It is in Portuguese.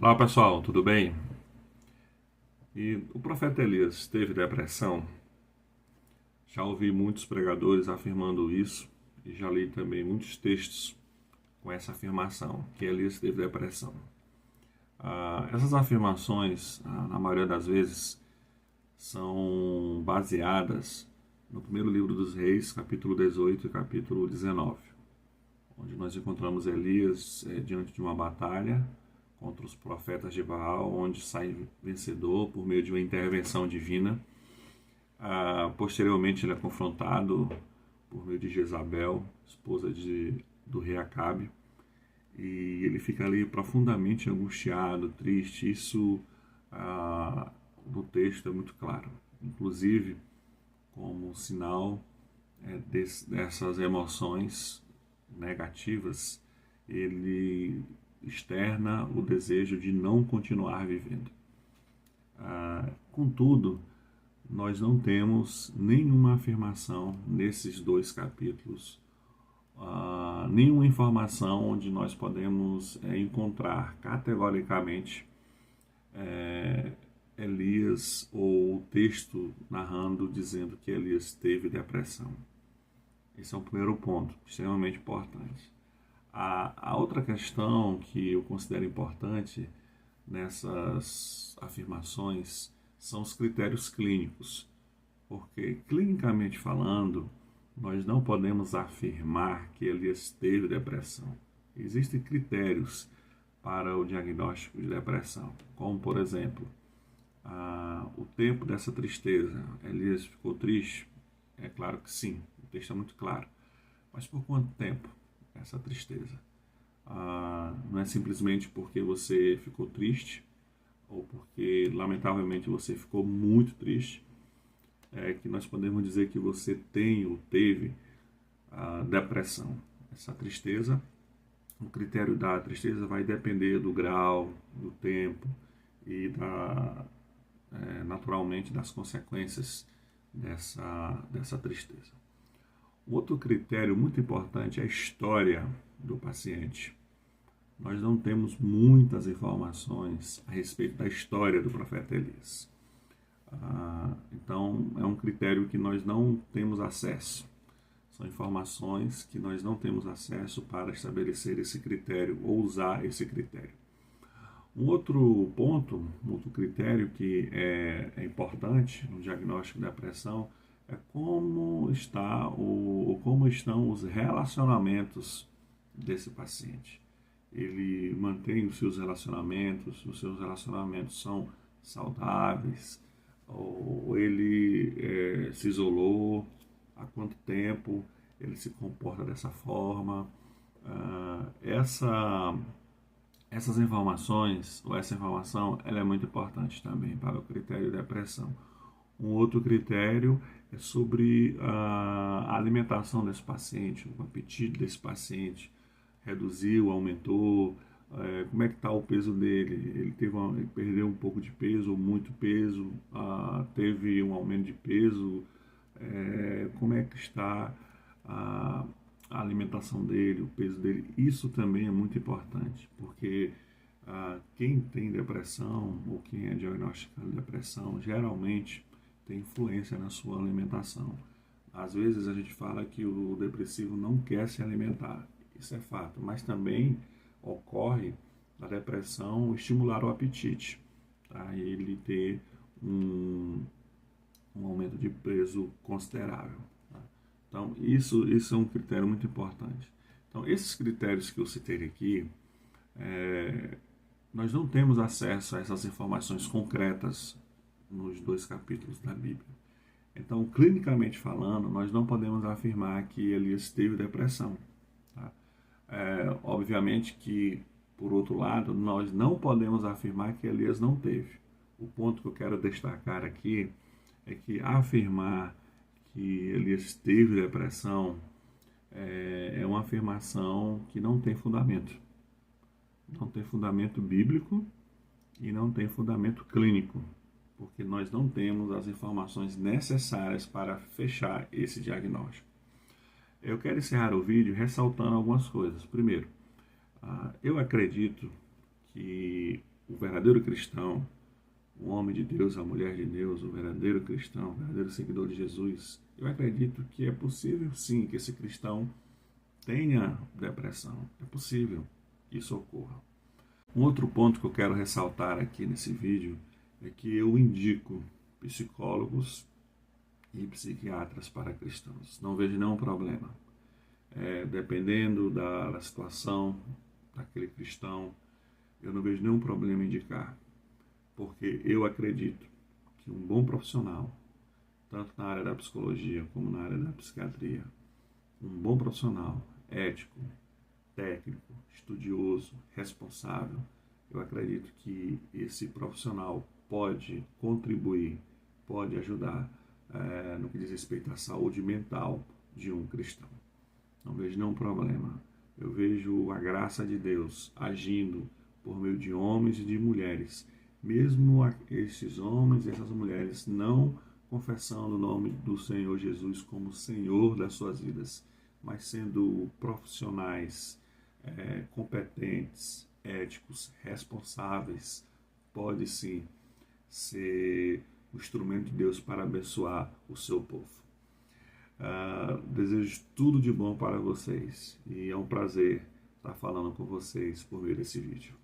Olá pessoal, tudo bem? E o profeta Elias teve depressão? Já ouvi muitos pregadores afirmando isso e já li também muitos textos com essa afirmação, que Elias teve depressão. Essas afirmações, na maioria das vezes, são baseadas no primeiro livro dos Reis, capítulo 18 e capítulo 19, onde nós encontramos Elias diante de uma batalha contra os profetas de Baal, onde sai vencedor por meio de uma intervenção divina. Posteriormente ele é confrontado por meio de Jezabel, esposa do rei Acabe, e ele fica ali profundamente angustiado, triste. Isso no texto é muito claro, inclusive como sinal dessas emoções negativas, ele externa o desejo de não continuar vivendo. Contudo, nós não temos nenhuma afirmação nesses dois capítulos, nenhuma informação onde nós podemos encontrar categoricamente Elias ou o texto narrando dizendo que Elias teve depressão. Esse é o primeiro ponto, extremamente importante. A outra questão que eu considero importante nessas afirmações são os critérios clínicos, porque clinicamente falando, nós não podemos afirmar que Elias teve depressão. Existem critérios para o diagnóstico de depressão, como por exemplo, o tempo dessa tristeza. Elias ficou triste? É claro que sim, o texto é muito claro. Mas por quanto tempo essa tristeza? Não é simplesmente porque você ficou triste ou porque lamentavelmente você ficou muito triste que nós podemos dizer que você tem ou teve depressão. Essa tristeza, o critério da tristeza vai depender do grau, do tempo e naturalmente das consequências dessa tristeza. Outro critério muito importante é a história do paciente. Nós não temos muitas informações a respeito da história do profeta Elias. Então, é um critério que nós não temos acesso. São informações que nós não temos acesso para estabelecer esse critério ou usar esse critério. Um outro ponto, um outro critério que é importante no diagnóstico da depressão é como estão os relacionamentos desse paciente. Ele mantém os seus relacionamentos são saudáveis, ou ele se isolou, há quanto tempo ele se comporta dessa forma. Essas informações, ou essa informação, ela é muito importante também para o critério de depressão. Um outro critério é sobre a alimentação desse paciente, o apetite desse paciente. Reduziu, aumentou, como é que está o peso dele? Ele perdeu um pouco de peso ou muito peso, teve um aumento de peso, como é que está a alimentação dele, o peso dele? Isso também é muito importante, porque quem tem depressão ou quem é diagnosticado de depressão geralmente tem influência na sua alimentação. Às vezes a gente fala que o depressivo não quer se alimentar, isso é fato, mas também ocorre na depressão estimular o apetite, tá? Ele ter um aumento de peso considerável. Tá? Então, isso é um critério muito importante. Então, esses critérios que eu citei aqui, nós não temos acesso a essas informações concretas nos dois capítulos da Bíblia. Então, clinicamente falando, nós não podemos afirmar que Elias teve depressão. Tá? Obviamente que, por outro lado, nós não podemos afirmar que Elias não teve. O ponto que eu quero destacar aqui é que afirmar que Elias teve depressão é uma afirmação que não tem fundamento. Não tem fundamento bíblico e não tem fundamento clínico, porque nós não temos as informações necessárias para fechar esse diagnóstico. Eu quero encerrar o vídeo ressaltando algumas coisas. Primeiro, eu acredito que o verdadeiro cristão, o homem de Deus, a mulher de Deus, o verdadeiro cristão, o verdadeiro seguidor de Jesus, eu acredito que é possível sim que esse cristão tenha depressão. É possível que isso ocorra. Um outro ponto que eu quero ressaltar aqui nesse vídeo é que eu indico psicólogos e psiquiatras para cristãos. Não vejo nenhum problema. Dependendo da situação daquele cristão, eu não vejo nenhum problema em indicar. Porque eu acredito que um bom profissional, tanto na área da psicologia como na área da psiquiatria, um bom profissional, ético, técnico, estudioso, responsável, eu acredito que esse profissional pode contribuir, pode ajudar no que diz respeito à saúde mental de um cristão. Não vejo nenhum problema. Eu vejo a graça de Deus agindo por meio de homens e de mulheres, mesmo esses homens e essas mulheres não confessando o nome do Senhor Jesus como Senhor das suas vidas, mas sendo profissionais competentes, éticos, responsáveis, pode sim ser o instrumento de Deus para abençoar o seu povo. Desejo tudo de bom para vocês e é um prazer estar falando com vocês por meio desse vídeo.